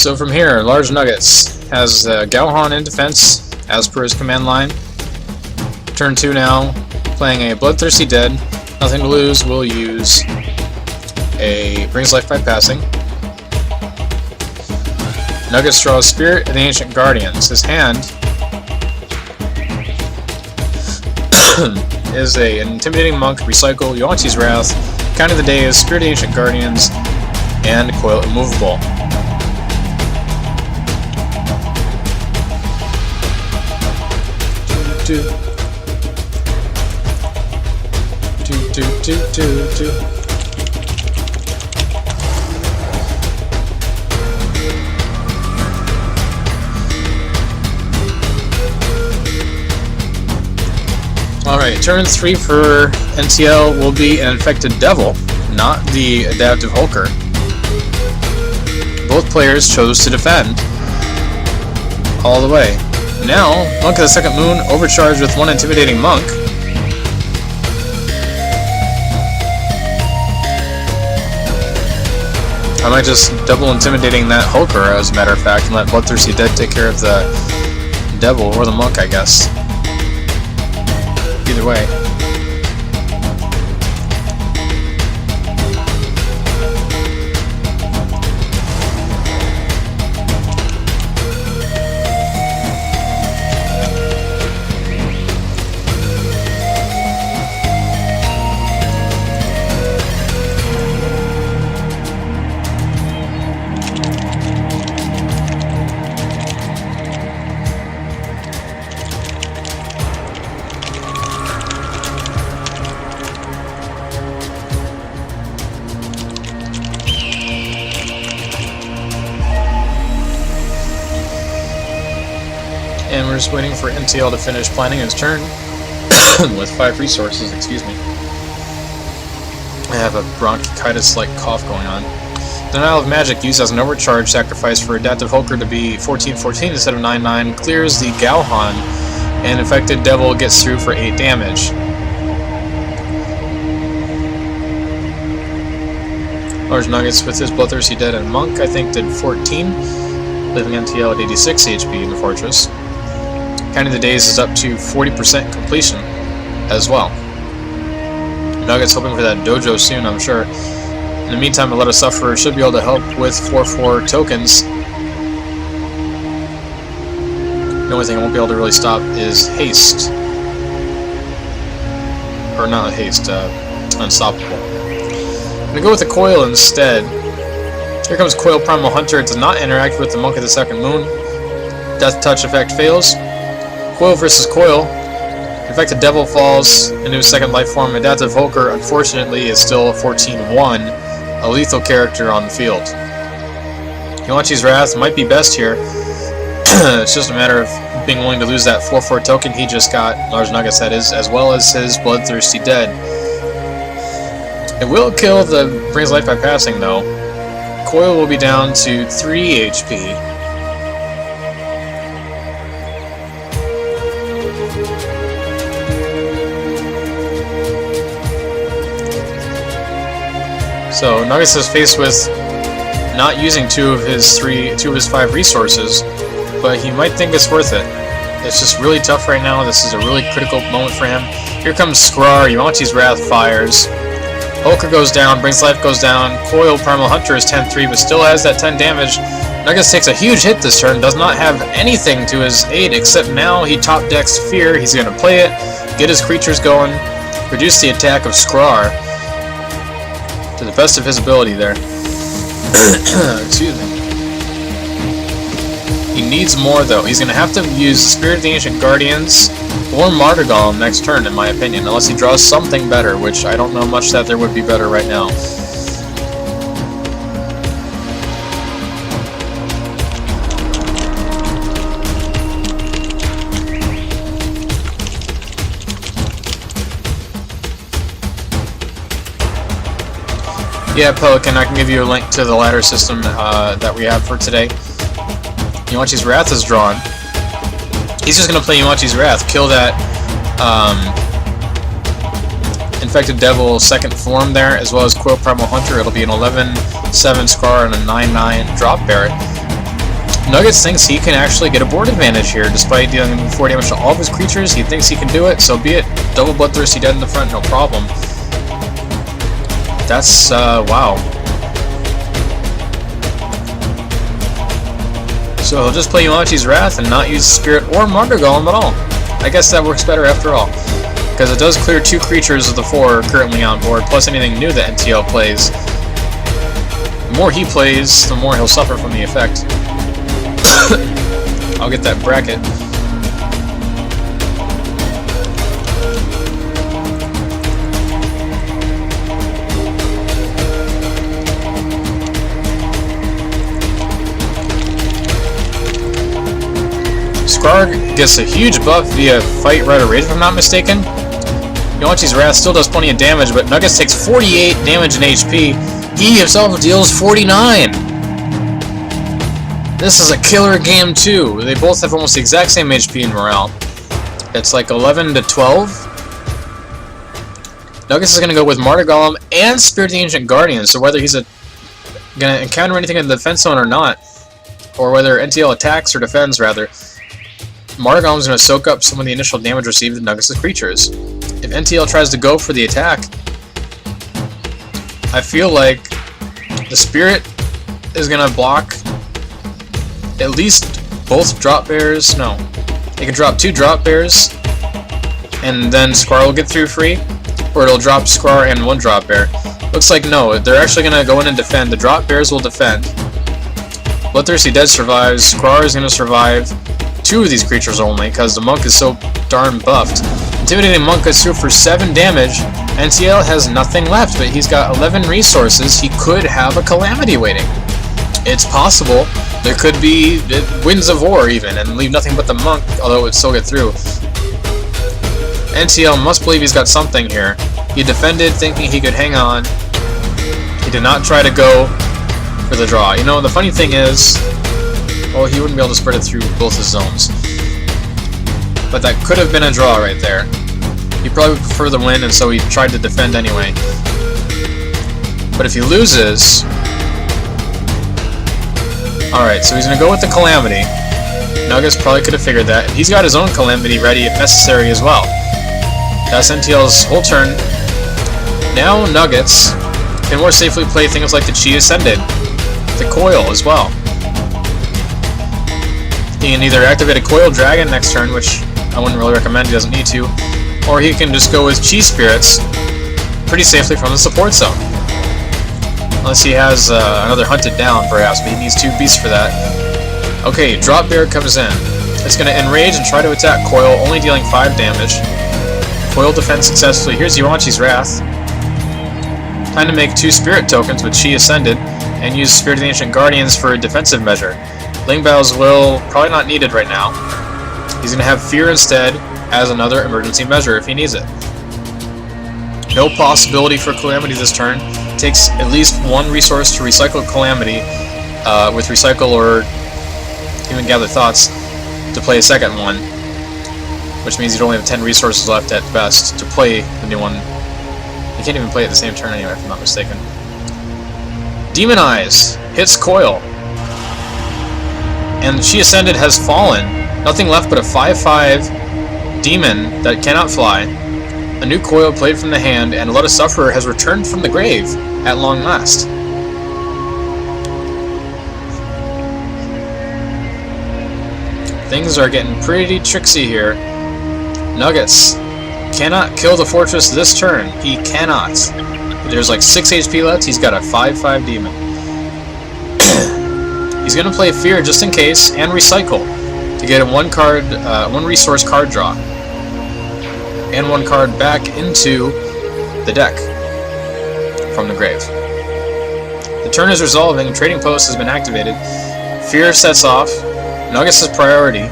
So from here, LargeNuggets has Gauhan in defense, as per his command line. Turn 2 now, playing a Bloodthirsty Dead. Nothing to Lose will use a Brings Life by Passing. Nuggets draws Spirit of the Ancient Guardians. His hand is an Intimidating Monk, Recycle, Yuan-Ti's Wrath. Count of the day is Spirit of the Ancient Guardians, and Coil Immovable. Alright, turn 3 for NTL will be an Infected Devil, not the Adaptive Hulker. Both players chose to defend all the way. Now, Monk of the Second Moon, overcharged with one Intimidating Monk. I might just double Intimidating that Hulker, as a matter of fact, and let Bloodthirsty Dead take care of the Devil, or the Monk, I guess. Either way. And we're just waiting for NTL to finish planning his turn with 5 resources, excuse me. I have a bronchitis-like cough going on. Denial of Magic used as an overcharge sacrifice for Adaptive Hulker to be 14-14 instead of 9-9 clears the Gauhan, and Infected Devil gets through for 8 damage. LargeNuggets with his Bloodthirsty Dead and Monk, I think, did 14, leaving NTL at 86 HP in the Fortress. Counting the days is up to 40% completion as well. Nuggets hoping for that dojo soon, I'm sure. In the meantime, a Let Us Suffer should be able to help with 4/4 tokens. The only thing I won't be able to really stop is haste. Or not haste, unstoppable. I'm gonna go with the Coil instead. Here comes Coil Primal Hunter. It does not interact with the Monk of the Second Moon. Death Touch effect fails. Coil versus Coil. Infected Devil falls into his second life form. Adaptive Hulker, unfortunately, is still a 14-1, a lethal character on the field. Yuan-Ti's Wrath might be best here. It's just a matter of being willing to lose that 4/4 token he just got, LargeNuggets that is, as well as his Bloodthirsty Dead. It will kill the Brings Life by Passing, though. Coil will be down to 3 HP. So Nuggets is faced with not using two of his 5 resources, but he might think it's worth it. It's just really tough right now. This is a really critical moment for him. Here comes Skrar. Yuan-Ti's Wrath fires. Hulker goes down. Brings Life goes down. Coil Primal Hunter is 10-3, but still has that 10 damage. Nuggets takes a huge hit this turn. Does not have anything to his aid, except now he top decks Fear. He's going to play it, get his creatures going, reduce the attack of Skrar to the best of his ability there. Excuse me. He needs more, though. He's going to have to use Spirit of the Ancient Guardians or Martyr Golem next turn, in my opinion, unless he draws something better, which I don't know much that there would be better right now. Yeah, Pelican, I can give you a link to the ladder system that we have for today. Yuan-Ti's Wrath is drawn. He's just going to play Yuan-Ti's Wrath, kill that Infected Devil second form there, as well as Coil Primal Hunter. It'll be an 11-7 Scar and a 9-9 Drop Barret. Nuggets thinks he can actually get a board advantage here, despite dealing 4 damage to all of his creatures. He thinks he can do it, so be it. Double Bloodthirsty Dead in the front, no problem. That's, wow. So he'll just play Yuan-Chi's Wrath and not use Spirit or Martyr Golem at all. I guess that works better after all, because it does clear 2 creatures of the 4 currently on board, plus anything new that NTL plays. The more he plays, the more he'll suffer from the effect. I'll get that bracket. Scar gets a huge buff via Fight, Red, or Rage, if I'm not mistaken. Yuan-Chi's Wrath still does plenty of damage, but Nuggets takes 48 damage in HP. He himself deals 49! This is a killer game too. They both have almost the exact same HP and morale. It's like 11 to 12. Nuggets is going to go with Martyr Golem and Spirit of the Ancient Guardian, so whether he's going to encounter anything in the defense zone or not, or whether NTL attacks or defends rather, Martyr Golem is going to soak up some of the initial damage received in Nuggets' creatures. If NTL tries to go for the attack, I feel like the Spirit is going to block at least both drop bears. No, it can drop 2 drop bears, and then Squar will get through free, or it'll drop Squar and 1 drop bear. Looks like no, they're actually going to go in and defend. The drop bears will defend. Bloodthirsty Dead survives. Squar is going to survive 2 of these creatures only, because the Monk is so darn buffed. Intimidating Monk gets through for 7 damage. NTL has nothing left, but he's got 11 resources. He could have a Calamity waiting. It's possible. There could be Winds of War even, and leave nothing but the Monk, although it would still get through. NTL must believe he's got something here. He defended thinking he could hang on. He did not try to go for the draw. You know, the funny thing is, well, he wouldn't be able to spread it through both his zones. But that could have been a draw right there. He probably would prefer the win, and so he tried to defend anyway. But if he loses... Alright, so he's going to go with the Calamity. Nuggets probably could have figured that. He's got his own Calamity ready if necessary as well. That's NTL's whole turn. Now Nuggets can more safely play things like the Chi Ascended, the Coil as well. He can either activate a Coil Dragon next turn, which I wouldn't really recommend, he doesn't need to, or he can just go with Chi Spirits pretty safely from the support zone. Unless he has another Hunted down, perhaps, but he needs 2 beasts for that. Okay, Drop Bear comes in. It's going to Enrage and try to attack Coil, only dealing 5 damage. Coil defends successfully. Here's Yuan-Chi's Wrath. Time to make 2 Spirit tokens with Chi Ascended, and use Spirit of the Ancient Guardians for a defensive measure. Lingbao's Will, probably not needed right now. He's going to have Fear instead, as another emergency measure if he needs it. No possibility for Calamity this turn. Takes at least 1 resource to recycle Calamity, with Recycle or even Gather Thoughts, to play a second one. Which means you'd only have 10 resources left at best to play the new one. You can't even play it the same turn anyway, if I'm not mistaken. Demon Eyes hits Coil. And Chi Ascended has fallen. Nothing left but a 5/5 demon that cannot fly. A new Coil played from the hand, and a lot of Sufferer has returned from the grave at long last. Things are getting pretty tricksy here. Nuggets cannot kill the fortress this turn. He cannot. There's like 6 HP left. He's got a 5/5 demon. He's going to play Fear just in case, and Recycle to get a 1 resource card draw. And 1 card back into the deck from the grave. The turn is resolving, Trading Post has been activated. Fear sets off, Nuggets' priority,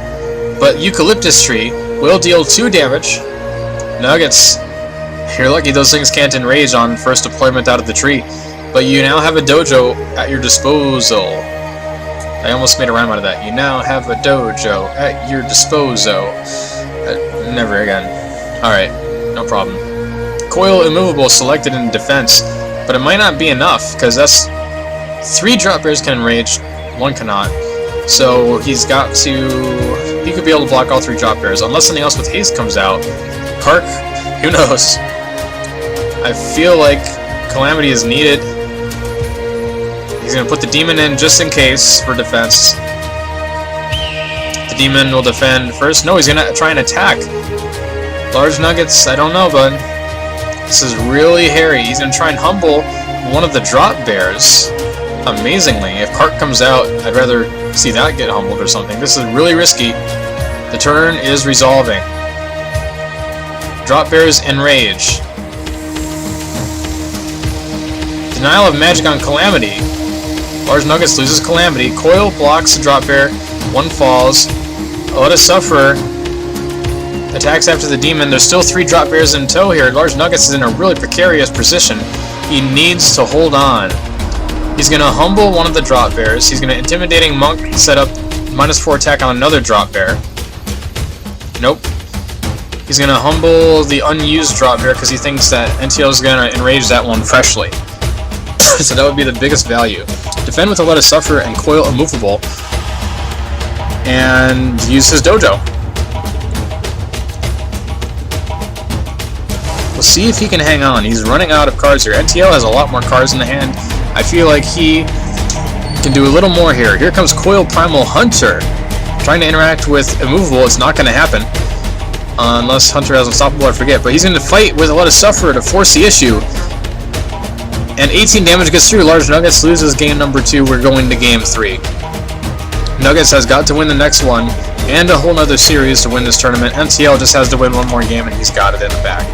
but Eucalyptus Tree will deal 2 damage. Nuggets, you're lucky those things can't enrage on first deployment out of the tree, but you now have a dojo at your disposal. I almost made a rhyme out of that. You now have a dojo at your disposal. Never again. Alright, no problem. Coil Immovable selected in defense, but it might not be enough, because that's 3 drop bears can enrage, 1 cannot. So he's got to... He could be able to block all 3 drop bears, unless something else with haste comes out. Kark? Who knows? I feel like Calamity is needed. He's going to put the demon in just in case for defense. The demon will defend first. No, he's going to try and attack. LargeNuggets, I don't know, bud. This is really hairy. He's going to try and humble one of the drop bears. Amazingly, if Kark comes out, I'd rather see that get humbled or something. This is really risky. The turn is resolving. Drop bears enrage. Denial of magic on Calamity. LargeNuggets loses Calamity. Coil blocks the drop bear. 1 falls. Let Us Suffer attacks after the demon. There's still 3 drop bears in tow here. LargeNuggets is in a really precarious position. He needs to hold on. He's going to humble one of the drop bears. He's going to Intimidating Monk set up -4 attack on another drop bear. Nope. He's going to humble the unused drop bear because he thinks that NTL is going to enrage that one freshly. So that would be the biggest value. Defend with a Let Us Suffer and Coil Immovable. And use his dojo. We'll see if he can hang on. He's running out of cards here. NTL has a lot more cards in the hand. I feel like he can do a little more here. Here comes Coil Primal Hunter. Trying to interact with Immovable. It's not going to happen. Unless Hunter has Unstoppable, I forget. But he's going to fight with a Let Us Suffer to force the issue. And 18 damage gets through. LargeNuggets loses game number 2. We're going to game 3. Nuggets has got to win the next one. And a whole nother series to win this tournament. NTL just has to win one more game and he's got it in the bag.